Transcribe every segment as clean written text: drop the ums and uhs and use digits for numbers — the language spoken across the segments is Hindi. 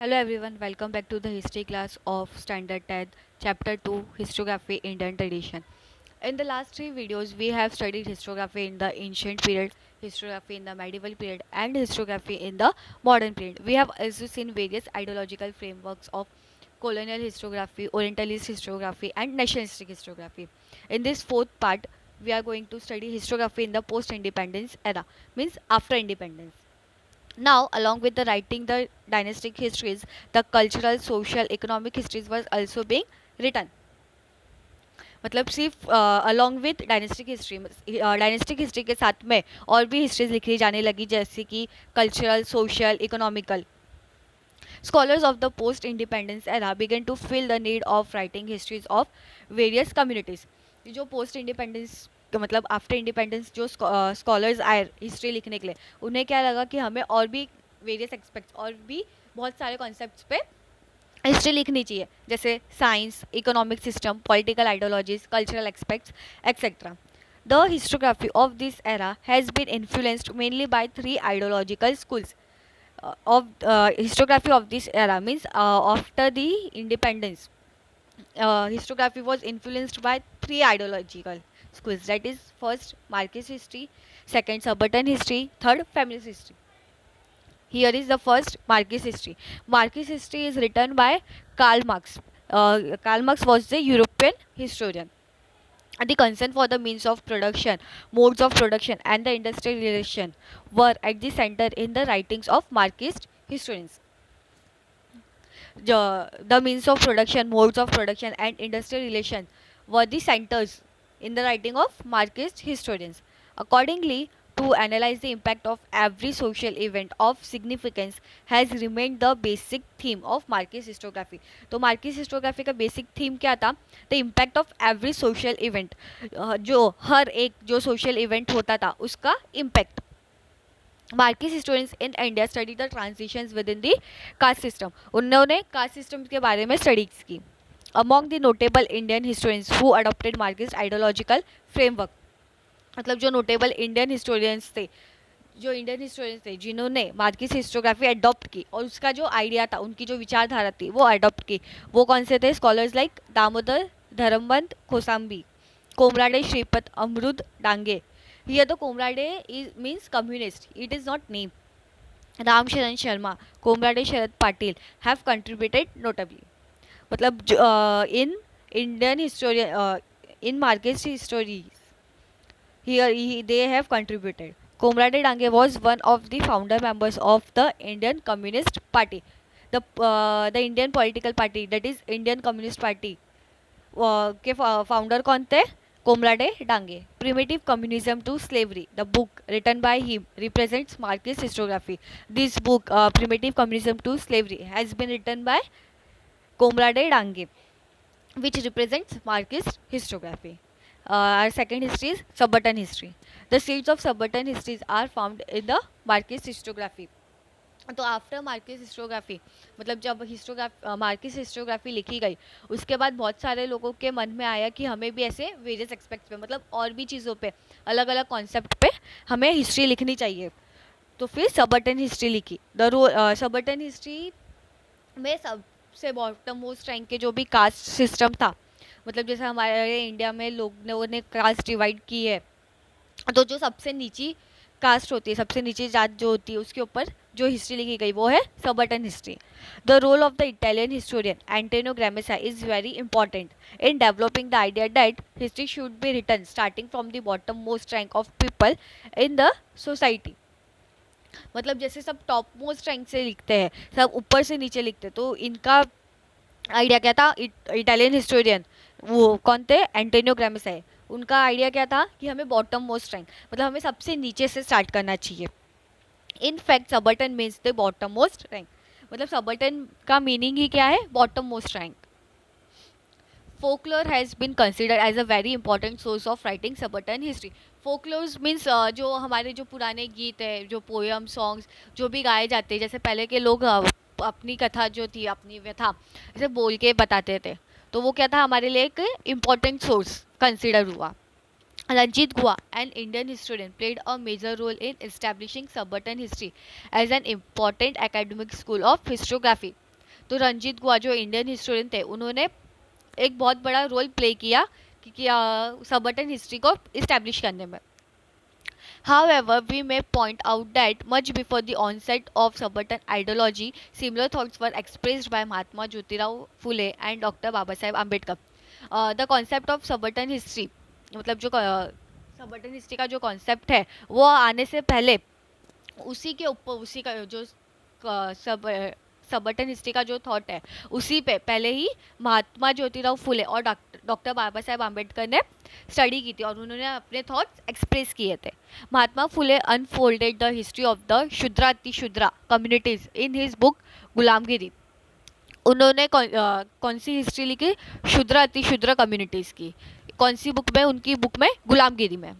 Hello everyone, welcome back to the history class of Standard 10, Chapter 2, Historiography Indian Tradition. In the last three videos, we have studied historiography in the ancient period, historiography in the medieval period, and historiography in the modern period. We have also seen various ideological frameworks of colonial historiography, Orientalist historiography, and nationalistic historiography. In this fourth part, we are going to study historiography in the post-independence era, means after independence. Now, along with the writing the dynastic histories, the cultural, social, economic histories was also being written. मतलब सिर्फ along with dynastic history dynastic history के साथ में और भी हिस्ट्रीज लिखी जाने लगी जैसे कि cultural social economical scholars of the post independence era began to feel the need of writing histories of various communities जो पोस्ट इंडिपेंडेंस मतलब आफ्टर इंडिपेंडेंस जो स्कॉलर्स आए हिस्ट्री लिखने के लिए उन्हें क्या लगा कि हमें और भी वेरियस एक्सपेक्ट्स और भी बहुत सारे कॉन्सेप्ट्स पे हिस्ट्री लिखनी चाहिए जैसे science economic system political ideologies cultural aspects etcetera. The historiography of this era has been influenced mainly by three ideological schools of historiography of this era means after the independence. Historiography was influenced by three ideological schools, that is first Marxist history, second subaltern history, third feminist history. Here is the first Marxist history. Marxist history is written by Karl Marx. Karl Marx was the European historian. The concern for the means of production, modes of production, and the industrial relation were at the center in the writings of Marxist historians. The means of production, modes of production, and industrial relations were the centers in the writing of Marxist historians. Accordingly, to analyze the impact of every social event of significance has remained the basic theme of Marxist historiography. तो Marxist historiography का basic theme क्या था? The impact of every social event. जो हर एक जो social event होता था उसका impact. Marxist historians in India study the transitions within the caste system. उन्होंने caste system के बारे में studies की. Among the notable Indian historians who adopted Marxist ideological framework, मतलब जो notable Indian historians थे जो इंडियन हिस्टोरियंस थे जिन्होंने मार्किस हिस्टोग्राफी अडॉप्ट की और उसका जो आइडिया था उनकी जो विचारधारा थी वो अडॉप्ट की वो कौन से थे स्कॉलर्स लाइक दामोदर धर्मवंत कोसाम्बी कोमराडे श्रीपत अमरुद Dange. Here the Comrade is means communist. It is not name. Ram Sharan Sharma, Comrade Sharad Patil have contributed notably. मतलब in Indian history in Marxist histories here they have contributed. Comrade Dange was one of the founder members of the Indian Communist Party. The Indian political party that is Indian Communist Party के फाउंडर कौन थे comrade Dange. Primitive communism to slavery the book written by him represents Marxist historiography. This book primitive communism to slavery has been written by comrade Dange which represents Marxist historiography. Our second history is subaltern history. The seeds of subaltern histories are found in the Marxist historiography. तो आफ्टर मार्किस हिस्टोग्राफी मतलब जब मार्किस हिस्टोग्राफी लिखी गई उसके बाद बहुत सारे लोगों के मन में आया कि हमें भी ऐसे वेरियस एक्सपेक्ट्स पे मतलब और भी चीज़ों पे अलग अलग कॉन्सेप्ट पे हमें हिस्ट्री लिखनी चाहिए. तो फिर सबर्टन हिस्ट्री लिखी. द सबर्टन हिस्ट्री में सबसे बॉटम मोस्ट रैंक के जो भी कास्ट सिस्टम था मतलब जैसे हमारे इंडिया में लोगों ने कास्ट डिवाइड की है तो जो सबसे नीची कास्ट होती है सबसे नीचे जात जो होती है उसके ऊपर जो हिस्ट्री लिखी गई वो है subaltern history. The role of the Italian historian Antonio Gramsci is very important in developing the idea that history should be written starting from the bottom most rank of people in the society. मतलब जैसे सब टॉप मोस्ट रैंक से लिखते हैं सब ऊपर से नीचे लिखते तो इनका आइडिया क्या था इटालियन हिस्टोरियन वो कौन थे एंटोनियो ग्राम्बेसा है. उनका आइडिया क्या था कि हमें बॉटम मोस्ट रैंक मतलब हमें सबसे नीचे से स्टार्ट करना चाहिए. In fact subaltern means the bottom most rank मतलब सबर्टन का मीनिंग ही क्या है bottom most rank. Folklore has been considered as a very important source of writing subaltern history. Folklores means जो हमारे जो पुराने गीत है जो पोएम सॉन्ग्स जो भी गाए जाते हैं जैसे पहले के लोग अपनी कथा जो थी अपनी व्यथा जैसे बोल के बताते थे तो वो क्या था हमारे लिए एक इम्पॉर्टेंट सोर्स कंसिडर हुआ. Ranjit Gua, an Indian historian, played a major role in establishing subaltern history as an important academic school of historiography. तो रंजीत गुहा जो इंडियन हिस्टोरियन थे, उन्होंने एक बहुत बड़ा रोल प्ले किया कि सबर्टन हिस्ट्री को इस्टेब्लिश करने में. However, we may point out that much before the onset of subaltern ideology, similar thoughts were expressed by Mahatma Jyotirao Phule and Dr. Babasaheb Ambedkar. The concept of subaltern history, मतलब जो सबर्टन हिस्ट्री का जो कॉन्सेप्ट है वो आने से पहले उसी के ऊपर उसी का जो सब सबर्टन हिस्ट्री का जो थॉट है उसी पे पहले ही महात्मा ज्योतिराव फुले और डॉक्टर बाबा साहेब आम्बेडकर ने स्टडी की थी और उन्होंने अपने थॉट्स एक्सप्रेस किए थे. Mahatma Phule unfolded the history of the Shudra Atishudra communities in his book Gulamgiri. उन्होंने कौन सी हिस्ट्री लिखी? शूद्र अतिशूद्र कम्युनिटीज़ की. कौन सी बुक में? उनकी बुक में गुलामगिरी में.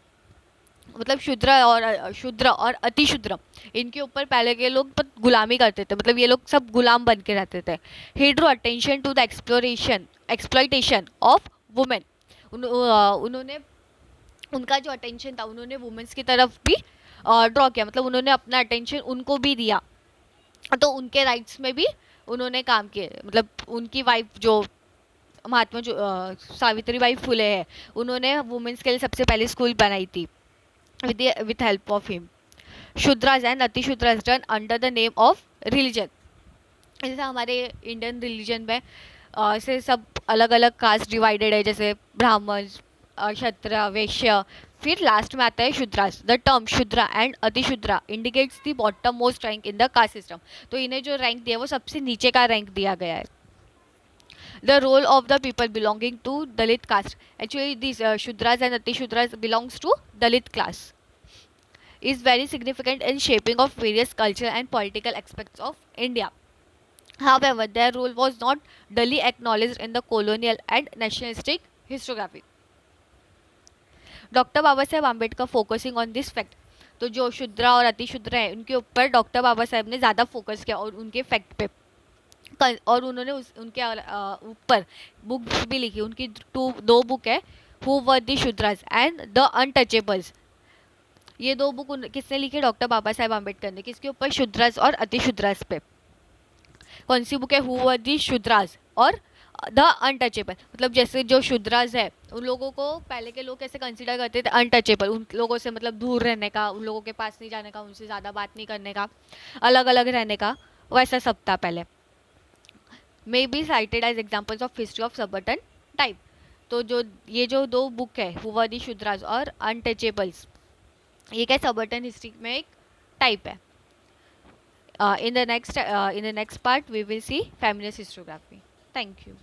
मतलब शूद्र और अतिशूद्र इनके ऊपर पहले के लोग गुलामी करते थे, मतलब ये लोग सब गुलाम बन के रहते थे. He drew attention to the exploitation of women. उन्होंने उनका जो अटेंशन था उन्होंने वुमेन्स की तरफ भी ड्रॉ किया, मतलब उन्होंने अपना अटेंशन उनको भी दिया. तो उनके राइट्स में भी उन्होंने काम किए. मतलब उनकी वाइफ जो महात्मा जो सावित्रीबाई फुले है, उन्होंने वुमेन्स के लिए सबसे पहले स्कूल बनाई थी with help of him. Shudras and Atishudras done under the name of religion. जैसे हमारे इंडियन रिलीजन में से सब अलग अलग कास्ट डिवाइडेड है, जैसे ब्राह्मण, क्षत्र, वैश्य. फिर लास्ट में आता है Shudras. The term Shudra and Atishudra indicates the bottom most rank in the caste system. तो इन्हें जो रैंक दिया वो सबसे नीचे का रैंक दिया गया है. The role of the people belonging to Dalit caste. Actually, these Shudras and Atishudras belongs to Dalit class. Is very significant in shaping of various cultural and political aspects of India. However, their role was not duly acknowledged in the colonial and nationalistic historiography. Doctor Baba Saheb Ambedkar focusing on this fact. तो जो शूद्रा और अतिशूद्र हैं उनके ऊपर डॉक्टर बाबा साहेब ने ज़्यादा फोकस किया और उनके फैक्ट पे, और उन्होंने उनके ऊपर बुक्स भी लिखी. उनकी दो बुक है, who were the Shudras and the untouchables. ये दो बुक किसने लिखी? डॉक्टर बाबा साहेब आम्बेडकर ने. किसके ऊपर? शूद्रास और अतिशूद्रास पे. कौन सी बुक है? हु वर द शूद्रास और द अनटचेबल. मतलब जैसे जो शूद्रास है उन लोगों को पहले के लोग कैसे कंसिडर करते थे? अनटचेबल. उन लोगों से मतलब दूर रहने का, उन लोगों के पास नहीं जाने का, उनसे ज़्यादा बात नहीं करने का, अलग अलग रहने का, वैसा सब था पहले. may be cited as examples of history of subaltern type. तो जो ये जो दो बुक है, हु वर द शूद्रास और अनटचेबल्स, ये क्या सबर्टन हिस्ट्री में एक टाइप है. In the next part we will see feminist historiography. Thank you.